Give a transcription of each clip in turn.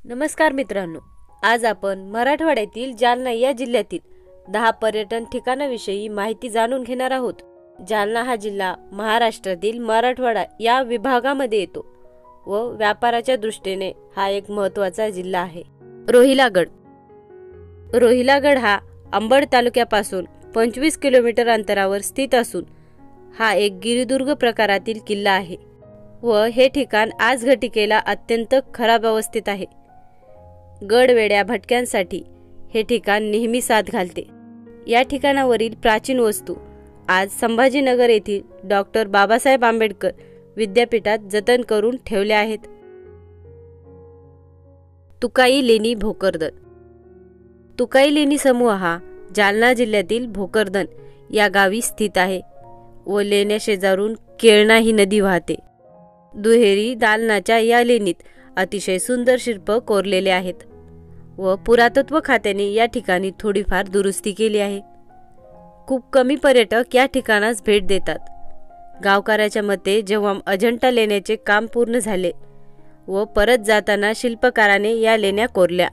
नमस्कार मित्रांनो, आज आपण मराठवाड्यातील जालना या जिल्ह्यातील 10 पर्यटन ठिकाणांविषयी माहिती जाणून घेणार आहोत। जालना हा जिल्हा महाराष्ट्रातील मराठवाडा या विभागामध्ये येतो व व्यापाराच्या दृष्टीने हा एक महत्त्वाचा जिल्हा आहे। रोहिलागड हा अंबड तालुक्यापासून 25 किलोमीटर अंतरावर स्थित असून हा एक गिरिदुर्ग प्रकारातील किल्ला आहे व हे ठिकाण आज घटिकेला अत्यंत खराब अवस्थेत आहे। गडवेड्या भटक्यांसाठी हे ठिकाण नेहमी साथ घालते। या ठिकाणावरील प्राचीन वस्तू आज संभाजीनगर येथील डॉक्टर बाबासाहेब आंबेडकर विद्यापीठात जतन करून ठेवल्या आहेत। तुकाई लेणी भोकरदन। तुकाई लेणी समूह हा जालना जिल्ह्यातील भोकरदन या गावी स्थित आहे व लेण्या शेजारून केळणा ही नदी वाहते। दुहेरी दालनाच्या या लेणीत अतिशय सुंदर शिल्प कोरलेले आहेत व पुरातत्व खात्याने या ठिकाणी थोडीफार दुरुस्ती केली आहे। खूप कमी पर्यटक या ठिकाणास भेट देतात। गावकऱ्याच्या मते जेव्हा अजंठा लेण्याचे काम पूर्ण झाले व परत जाताना शिल्पकाराने या लेण्या कोरल्या।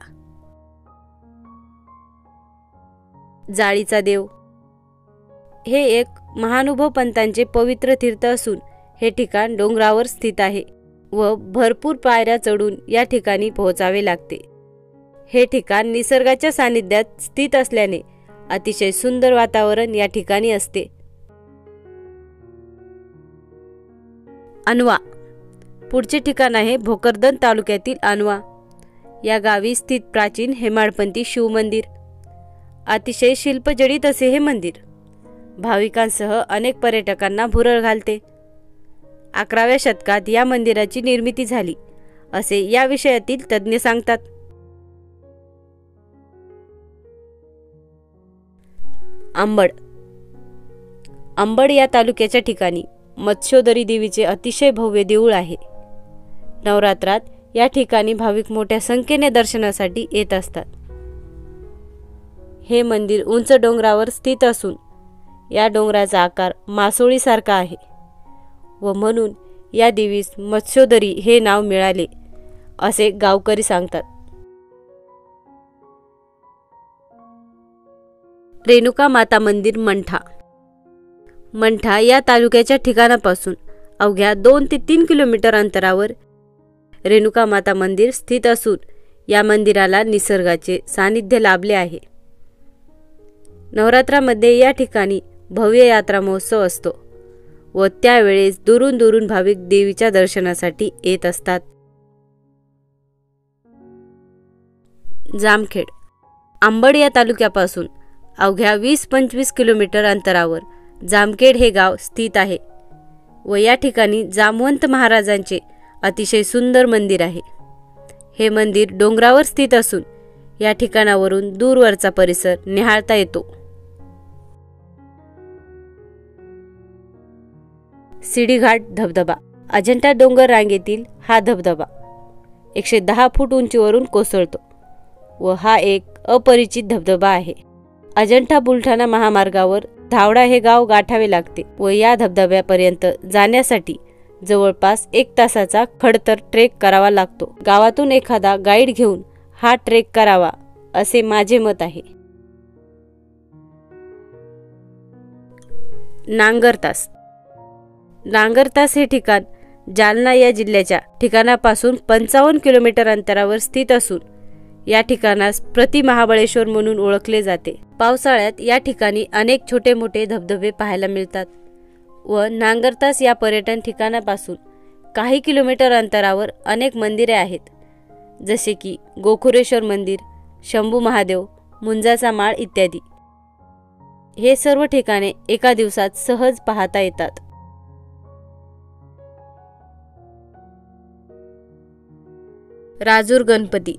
जाळीचा देव हे एक महानुभव पंतांचे पवित्र तीर्थ असून हे ठिकाण डोंगरावर स्थित आहे व भरपूर पायऱ्या चढून या ठिकाणी पोहोचावे लागते। हे ठिकाण निसर्गाच्या सानिध्यात स्थित असल्याने अतिशय सुंदर वातावरण या ठिकाणी असते। अनवा पुढचे ठिकाण आहे भोकरदन तालुक्यातील अनवा या गावी स्थित प्राचीन हेमाडपंथी शिव मंदिर। अतिशय शिल्पजडित असे हे मंदिर भाविकांसह अनेक पर्यटकांना भुरळ घालते। 11व्या शतकात या मंदिराची निर्मिती झाली असे या विषयातील तज्ञ सांगतात। अंबड या तालुक्याच्या ठिकाणी मत्स्योदरी देवीचे अतिशय भव्य देऊळ आहे। नवरात्रात या ठिकाणी भाविक मोठ्या संख्येने दर्शनासाठी येत असतात। हे मंदिर उंच डोंगरावर स्थित असून या डोंगराचा आकार मासोळीसारखा आहे व म्हणून या देवीस मत्स्योदरी हे नाव मिळाले असे गावकरी सांगतात। रेणुका माता मंदिर मंठा या तालुक्याच्या ठिकाणापासून अवघ्या 2 ते 3 किलोमीटर अंतरावर रेणुका माता मंदिर स्थित असून या मंदिराला निसर्गाचे सानिध्य लाभले आहे। नवरात्रामध्ये या ठिकाणी भव्य यात्रा महोत्सव असतो व त्यावेळेस दुरून दुरून भाविक देवीच्या दर्शनासाठी येत असतात। जामखेड अंबड या तालुक्यापासून अवघ्या 20-25 किलोमीटर अंतरावर जामखेड हे गाव स्थित आहे व या ठिकाणी जामवंत महाराजांचे अतिशय सुंदर मंदिर आहे। हे मंदिर डोंगरावर स्थित असून या ठिकाणावरून दूरवरचा परिसर निहाळता येतो। सिडीघाट धबधबा अजंठा डोंगर रांगेतील हा धबधबा 110 फूट उंचीवरून कोसळतो व हा एक अपरिचित धबधबा आहे। अजंठा बुलढाणा महामार्गावर धावडा हे गाव गाठावे लागते व या धबधब्यापर्यंत जाण्यासाठी जवळपास 1 तासाचा खडतर ट्रेक करावा लागतो। गावातून एखादा गाईड घेऊन हा ट्रेक करावा असे माझे मत आहे। नांगरतास हे ठिकाण जालना या जिल्ह्याच्या ठिकाणापासून 55 किलोमीटर अंतरावर स्थित असून या ठिकाणास प्रति महाबळेश्वर म्हणून ओळखले जाते। पावसाळ्यात या ठिकाणी अनेक छोटे मोठे धबधबे पाहायला मिळतात व नांगरतास या पर्यटन ठिकाणापासून काही किलोमीटर अंतरावर अनेक मंदिरे आहेत, जसे की गोखुरेश्वर मंदिर, शंभू महादेव, मुंजाचा माळ इत्यादी। हे सर्व ठिकाणे एका दिवसात सहज पाहता येतात। राजूर गणपती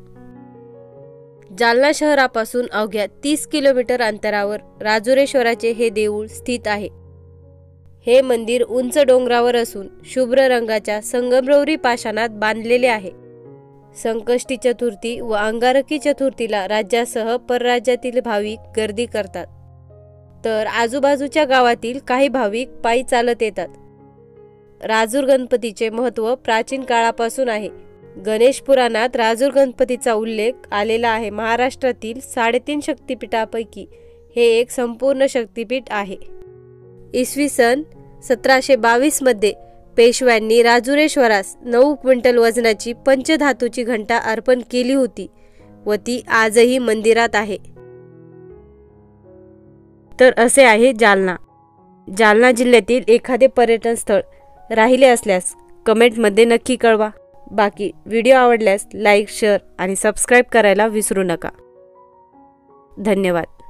जालना शहरापासून अवघ्या 30 किलोमीटर अंतरावर राजुरेश्वराचे हे देऊळ स्थित आहे। हे मंदिर उंच डोंगरावर असून शुभ्र रंगाच्या संगमरवरी पाषाणात बांधलेले आहे। संकष्टी चतुर्थी व अंगारकी चतुर्थीला राज्यासह परराज्यातील भाविक गर्दी करतात, तर आजूबाजूच्या गावातील काही भाविक पायी चालत येतात। राजूर गणपतीचे महत्त्व प्राचीन काळापासून आहे। गणेश पुराणात राजूर गणपतीचा उल्लेख आलेला आहे. महाराष्ट्रातील 3.5 शक्तिपीठापैकी हे एक संपूर्ण शक्तिपीठ आहे. इसवी सन 1722 मध्ये पेशव्यांनी राजुरेश्वरास 9 क्विंटल वजनाची पंचधातूची घंटा अर्पण केली होती व ती आजही मंदिरात आहे. तर असे आहे जालना. जालना जिल्ह्यातील एखादे पर्यटन स्थळ राहिले असल्यास कमेंटमध्ये नक्की कळवा. बाकी व्हिडिओ आवडल्यास लाईक, शेअर आणि सबस्क्राईब करायला विसरू नका. धन्यवाद.